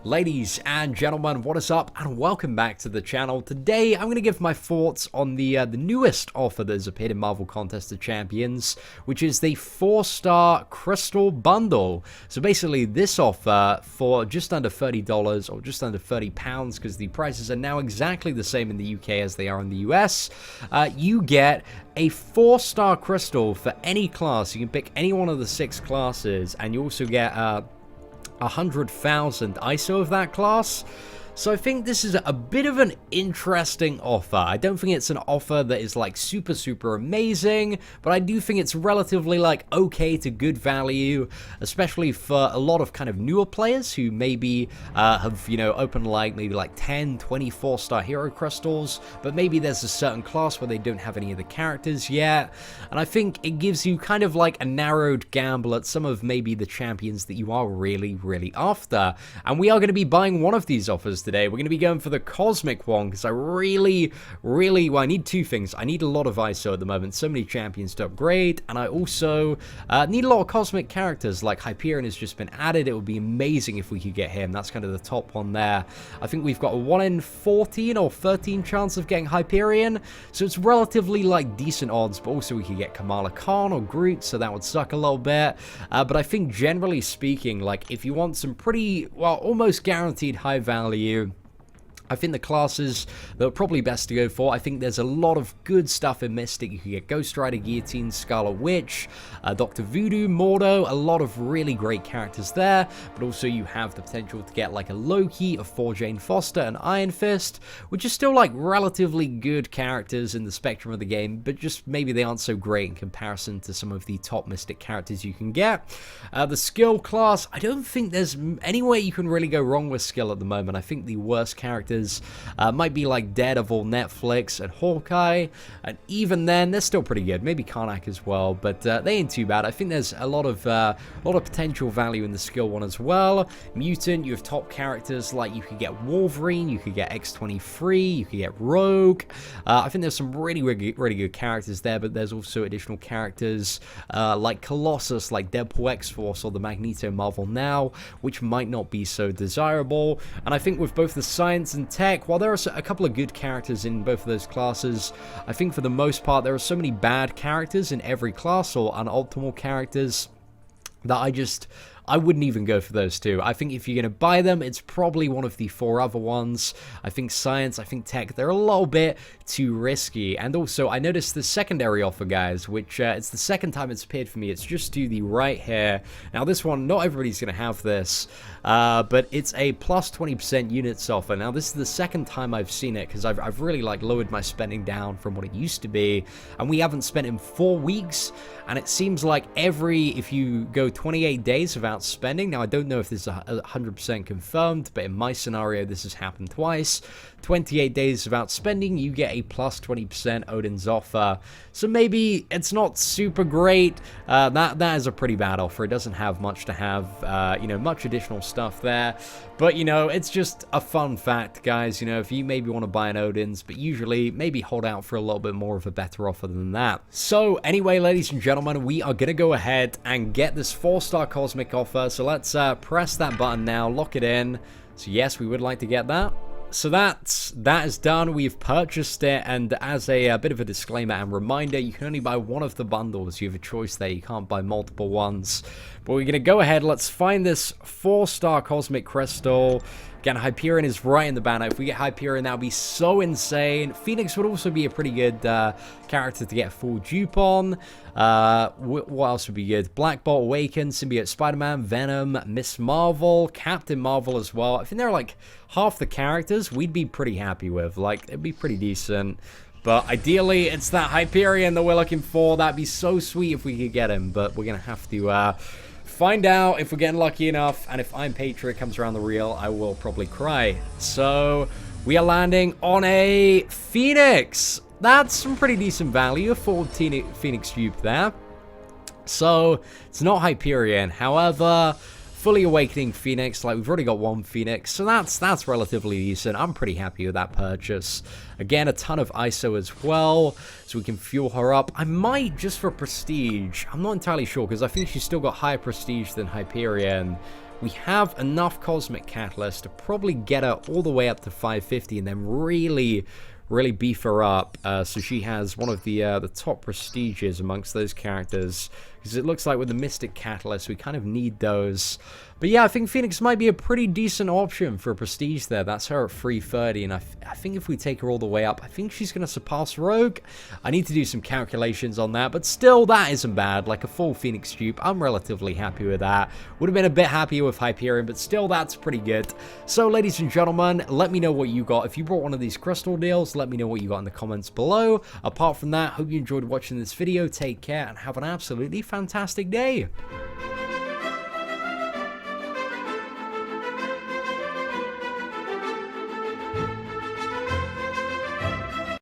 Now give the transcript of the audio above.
Ladies and gentlemen, what is up, and welcome back to the channel. Today, I'm going to give my thoughts on the newest offer that has appeared in Marvel Contest of Champions, which is the 4-star Crystal Bundle. So basically, this offer for just under $30 or just under £30, because the prices are now exactly the same in the UK as they are in the US, you get a 4-star crystal for any class. You can pick any one of the 6 classes, and you also get 100,000 ISO of that class. So I think this is a bit of an interesting offer. I don't think it's an offer that is like super amazing, but I do think it's relatively like okay to good value, especially for a lot of kind of newer players who maybe have, you know, opened like maybe like 10, 20 4-star hero crystals, but maybe there's a certain class where they don't have any of the characters yet. And I think it gives you kind of like a narrowed gamble at some of maybe the champions that you are really after. And we are going to be buying one of these offers today. We're going to be going for the cosmic one because I really, well, I need two things. I need a lot of ISO at the moment, so many champions to upgrade, and I also need a lot of cosmic characters. Like Hyperion has just been added. It would be amazing if we could get him. That's kind of the top one there. I think we've got a 1 in 14 or 13 chance of getting Hyperion, so it's relatively like decent odds, but also we could get Kamala Khan or Groot, so that would suck a little bit. But I think generally speaking, like if you want some pretty, well, almost guaranteed high value, I think the classes that are probably best to go for, I think there's a lot of good stuff in Mystic. You can get Ghost Rider, Guillotine, Scarlet Witch, Dr. Voodoo, Mordo, a lot of really great characters there, but also you have the potential to get like a Loki, a 4 Jane Foster, and Iron Fist, which are still like relatively good characters in the spectrum of the game, but just maybe they aren't so great in comparison to some of the top Mystic characters you can get. The skill class, I don't think there's any way you can really go wrong with skill at the moment. I think the worst characters might be like Daredevil, Netflix, and Hawkeye, and even then they're still pretty good. Maybe Karnak as well, but they ain't too bad. I think there's a lot of potential value in the skill one as well. Mutant, you have top characters like you could get Wolverine, you could get X-23, you could get Rogue. I think there's some really good characters there, but there's also additional characters like Colossus, like Deadpool X-Force, or the Magneto Marvel Now, which might not be so desirable. And I think with both the science and tech, while there are a couple of good characters in both of those classes, I think for the most part there are so many bad characters in every class, or unoptimal characters, that I wouldn't even go for those two. I think if you're going to buy them, it's probably one of the 4 other ones. I think science, I think tech, they're a little bit too risky. And also, I noticed the secondary offer, guys, which it's the second time it's appeared for me. It's just to the right here. Now, this one, not everybody's going to have this, but it's a plus 20% units offer. Now, this is the second time I've seen it, because I've really like lowered my spending down from what it used to be, and we haven't spent in 4 weeks, and it seems like if you go 28 days without spending. Now, I don't know if this is 100% confirmed, but in my scenario, this has happened twice. 28 days without spending, you get a plus 20% Odin's offer. So maybe it's not super great. That is a pretty bad offer. It doesn't have much to have, you know, much additional stuff there. But, you know, it's just a fun fact, guys. You know, if you maybe want to buy an Odin's, but usually maybe hold out for a little bit more of a better offer than that. So anyway, ladies and gentlemen, we are going to go ahead and get this 4-star cosmic offer. So let's press that button now, lock it in. So yes, we would like to get that. So that is done. We've purchased it, and as a bit of a disclaimer and reminder, you can only buy one of the bundles. You have a choice there. You can't buy multiple ones. But we're going to go ahead. Let's find this 4-star cosmic crystal. Again, Hyperion is right in the banner. If we get Hyperion, that would be so insane. Phoenix would also be a pretty good character to get a full dupe on. What else would be good? Black Bolt, Awaken, Symbiote Spider-Man, Venom, Miss Marvel, Captain Marvel as well. I think they're like half the characters we'd be pretty happy with. Like, it'd be pretty decent. But ideally, it's that Hyperion that we're looking for. That'd be so sweet if we could get him. But we're going to have to find out if we're getting lucky enough. And if I'm Patriot comes around the reel, I will probably cry. So we are landing on a Phoenix. That's some pretty decent value. A full Phoenix dupe there. So it's not Hyperion. However, fully awakening Phoenix, like we've already got one Phoenix, so that's relatively decent. I'm pretty happy with that purchase. Again, a ton of ISO as well, so we can fuel her up. I might, just for prestige, I'm not entirely sure, because I think she's still got higher prestige than Hyperion. we have enough Cosmic Catalyst to probably get her all the way up to 550 and then really beef her up, so she has one of the top prestiges amongst those characters, because it looks like with the Mystic Catalyst we kind of need those. But yeah, I think Phoenix might be a pretty decent option for prestige there. That's her at 330, and I think if we take her all the way up, I think she's going to surpass Rogue. I need to do some calculations on that, but still, that isn't bad. Like a full Phoenix dupe, I'm relatively happy with that. Would have been a bit happier with Hyperion, but still, that's pretty good. So, ladies and gentlemen, let me know what you got. If you bought one of these crystal deals, let me know what you got in the comments below. Apart from that, hope you enjoyed watching this video. Take care, and have an absolutely fantastic day.